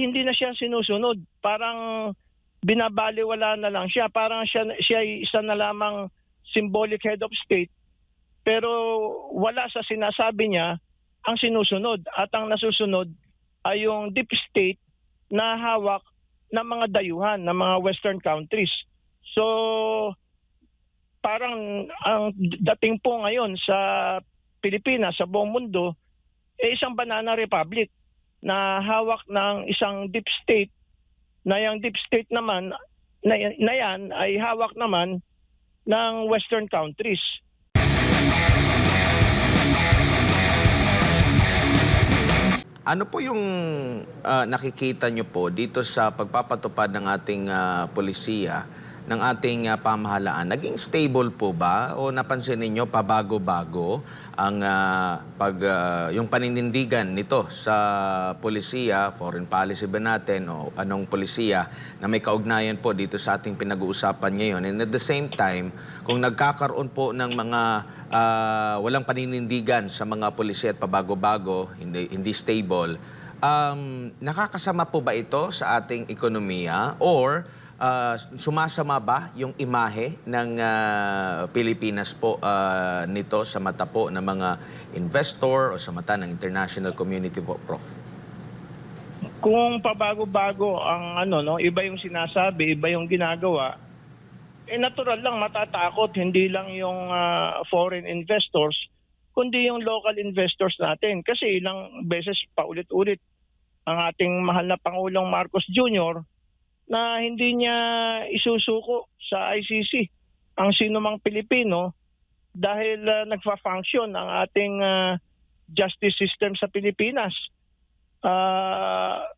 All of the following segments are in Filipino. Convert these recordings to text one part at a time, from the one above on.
hindi na siya sinusunod. Parang binabaliwala na lang siya. Parang siya ay isa na lamang symbolic head of state, pero wala sa sinasabi niya ang sinusunod. At ang nasusunod ay yung deep state na hawak ng mga dayuhan ng mga western countries. So parang ang dating po ngayon sa Pilipinas, sa buong mundo, isang banana republic na hawak ng isang deep state, na yung deep state naman na yan ay hawak naman ng western countries. Ano po yung nakikita nyo po dito sa pagpapatupad ng ating polisiya, ng ating pamahalaan? Naging stable po ba o napansin ninyo pabago-bago ang yung paninindigan nito sa polisiya, foreign policy ba natin o anong polisiya na may kaugnayan po dito sa ating pinag-uusapan ngayon? And at the same time, kung nagkakaroon po ng mga walang paninindigan sa mga polisiya at pabago-bago, hindi stable, nakakasama po ba ito sa ating ekonomiya or sumasama ba yung imahe ng Pilipinas po nito sa mata po ng mga investor o sa mata ng international community po, Prof? Kung pabago-bago ang iba yung sinasabi, iba yung ginagawa, natural lang matatakot, hindi lang yung foreign investors, kundi yung local investors natin. Kasi ilang beses paulit-ulit ang ating mahal na Pangulong Marcos Jr. na hindi niya isusuko sa ICC ang sinumang Pilipino dahil nagfa-function ang ating justice system sa Pilipinas.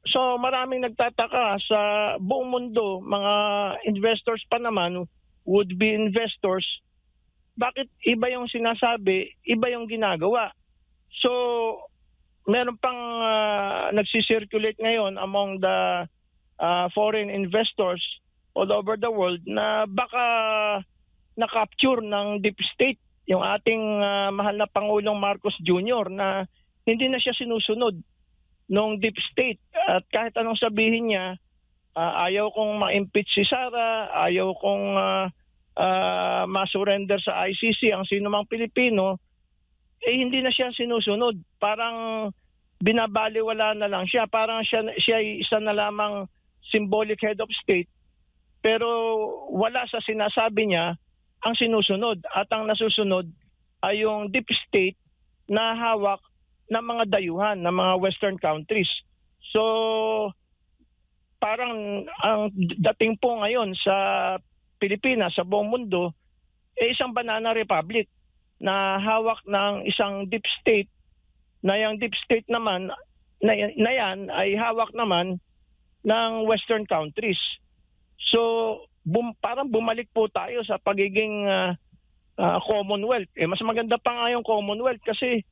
So maraming nagtataka sa buong mundo, mga investors pa naman, would-be investors, bakit iba yung sinasabi, iba yung ginagawa. So meron pang nagsisirculate ngayon among the foreign investors all over the world na baka na-capture ng deep state yung ating mahal na Pangulong Marcos Jr. na hindi na siya sinusunod ng deep state. At kahit anong sabihin niya, ayaw kong ma-impeach si Sara, ayaw kong ma-surrender sa ICC ang sinumang Pilipino, hindi na siya sinusunod. Parang binabaliwala na lang siya. Parang siya ay isa na lamang symbolic head of state, pero wala sa sinasabi niya ang sinusunod. At ang nasusunod ay yung deep state na hawak ng mga dayuhan ng mga western countries. So parang ang dating po ngayon sa Pilipinas, sa buong mundo, isang banana republic na hawak ng isang deep state, na yung deep state naman na yan ay hawak naman ng western countries. So parang bumalik po tayo sa pagiging Commonwealth. Mas maganda pa nga yung Commonwealth kasi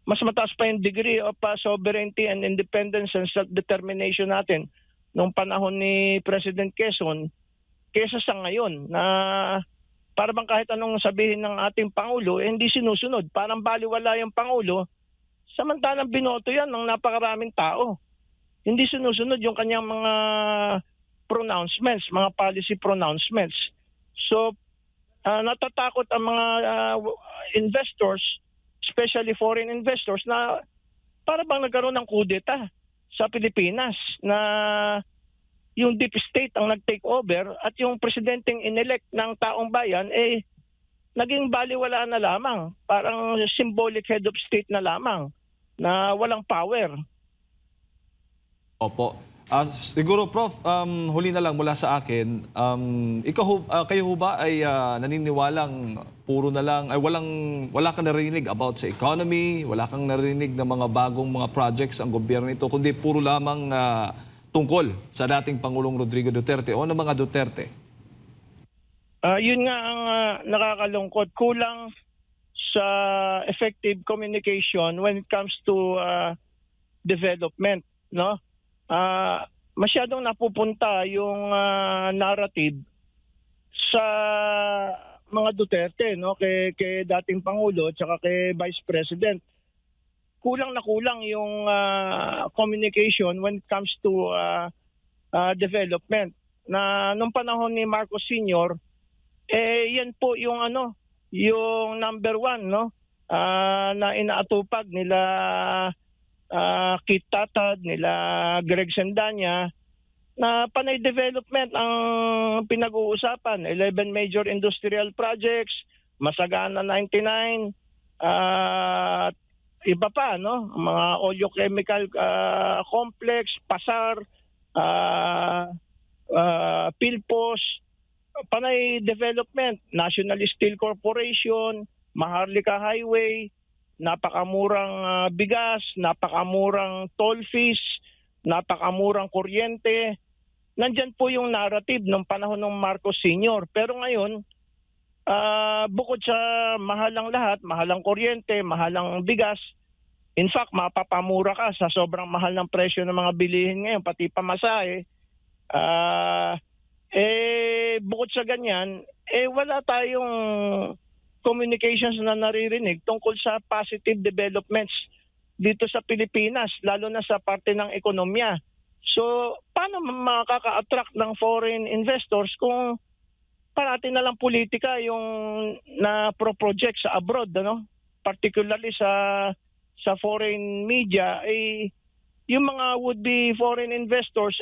mas mataas pa yung degree of sovereignty and independence and self-determination natin nung panahon ni President Quezon kesa sa ngayon na parang kahit anong sabihin ng ating Pangulo, hindi sinusunod. Parang baliwala yung Pangulo, samantalang binoto yan ng napakaraming tao. Hindi sinusunod yung kanyang mga pronouncements, mga policy pronouncements. So natatakot ang mga investors, especially foreign investors, na para bang nagkaroon ng kudeta sa Pilipinas na yung deep state ang nag-take over at yung presidenteng inelect ng taong bayan naging baliwala na lamang. Parang symbolic head of state na lamang na walang power. Opo. Siguro, Prof, huli na lang mula sa akin, kayo ho ba ay naniniwalang puro na lang, ay wala kang narinig about sa economy, wala kang narinig ng mga bagong mga projects ang gobyerno ito, kundi puro lamang tungkol sa dating Pangulong Rodrigo Duterte o ng mga Duterte? Yun nga ang nakakalungkot. Kulang sa effective communication when it comes to development, no? Masyadong napupunta yung narrative sa mga Duterte, no, kay dating Pangulo at saka kay Vice President. kulang na kulang yung communication when it comes to development. Na nung panahon ni Marcos Sr., yan po yung yung number one, no? Na inaatupag nila Kit Tatad, nila Greg Sendanya, na panay development ang pinag-uusapan. 11 major industrial projects, Masagana 99, iba pa, no? Mga oleochemical complex, Pasar, Pilpos, panay development, National Steel Corporation, Maharlika Highway, napakamurang bigas, napakamurang toll fees, napakamurang kuryente. Nandyan po yung narrative ng panahon ng Marcos Sr. Pero ngayon, bukod sa mahalang lahat, mahalang kuryente, mahalang bigas, in fact, mapapamura ka sa sobrang mahal ng presyo ng mga bilihin ngayon, pati pamasahe. Bukod sa ganyan, wala tayong communications na naririnig tungkol sa positive developments dito sa Pilipinas, lalo na sa parte ng ekonomiya. So, paano makaka-attract ng foreign investors kung parati na lang politika yung na-project sa abroad, ano? Particularly sa foreign media, yung mga would-be foreign investors,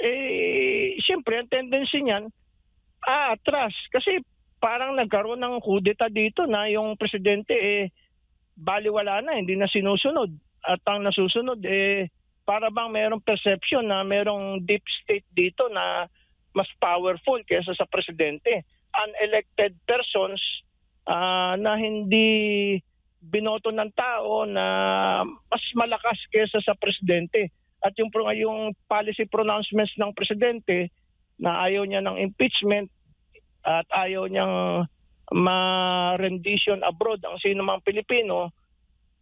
siyempre, ang tendency niyan, atras. Kasi parang nagkaroon ng kudeta dito na yung presidente, baliwala na, hindi na sinusunod. At ang nasusunod, para bang mayroong perception na mayroong deep state dito na mas powerful kaysa sa presidente. Unelected persons na hindi binoto ng tao na mas malakas kaysa sa presidente. At yung policy pronouncements ng presidente na ayaw niya ng impeachment at ayaw niyang ma-rendition abroad ang sino mang Pilipino,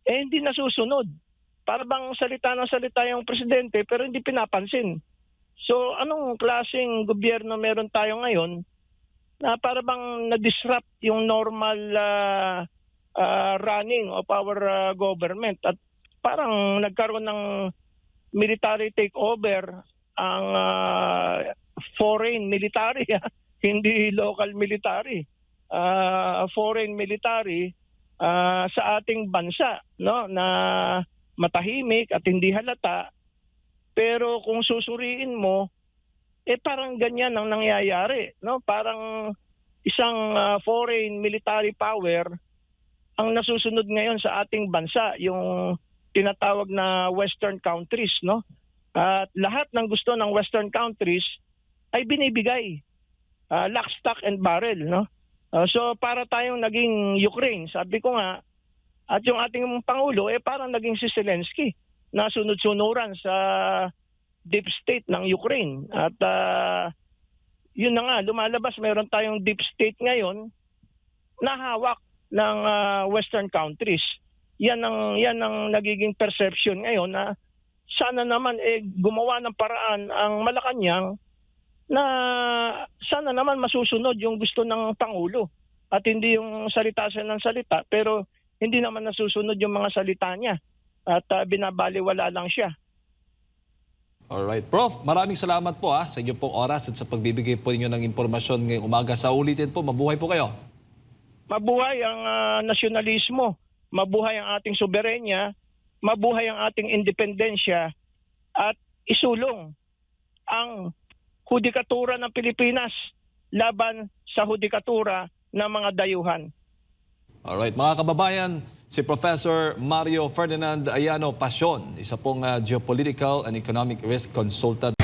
hindi nasusunod. Para bang salita ng salita yung presidente pero hindi pinapansin. So anong klaseng gobyerno meron tayo ngayon na para bang na-disrupt yung normal running of our government at parang nagkaroon ng military takeover ang foreign military, hindi local military. Foreign military sa ating bansa, no, na matahimik at hindi halata. Pero kung susuriin mo, parang ganyan ang nangyayari, no? Parang isang foreign military power ang nasusunod ngayon sa ating bansa, yung tinatawag na Western countries, no? At lahat ng gusto ng Western countries ay binibigay. Lock, stock and barrel, no? So para tayong naging Ukraine, sabi ko nga, at yung ating Pangulo, parang naging si Zelensky na sunod-sunuran sa deep state ng Ukraine. At yun na nga, lumalabas, mayroon tayong deep state ngayon na hawak ng Western countries. Yan ang nagiging perception ngayon na sana naman gumawa ng paraan ang Malacanang na sana naman masusunod yung gusto ng Pangulo at hindi yung salita siya ng salita pero hindi naman nasusunod yung mga salita niya at binabaliwala lang siya. Alright. Prof, maraming salamat po sa inyong pong oras at sa pagbibigay po ninyo ng impormasyon ngayong umaga. Sa ulitin po, mabuhay po kayo. Mabuhay ang nasyonalismo, mabuhay ang ating soberenya, mabuhay ang ating independensya at isulong ang hudikatura ng Pilipinas laban sa hudikatura ng mga dayuhan. Alright, mga kababayan, si Professor Mario Ferdinand Ayano Pasion, isa pong geopolitical and economic risk consultant.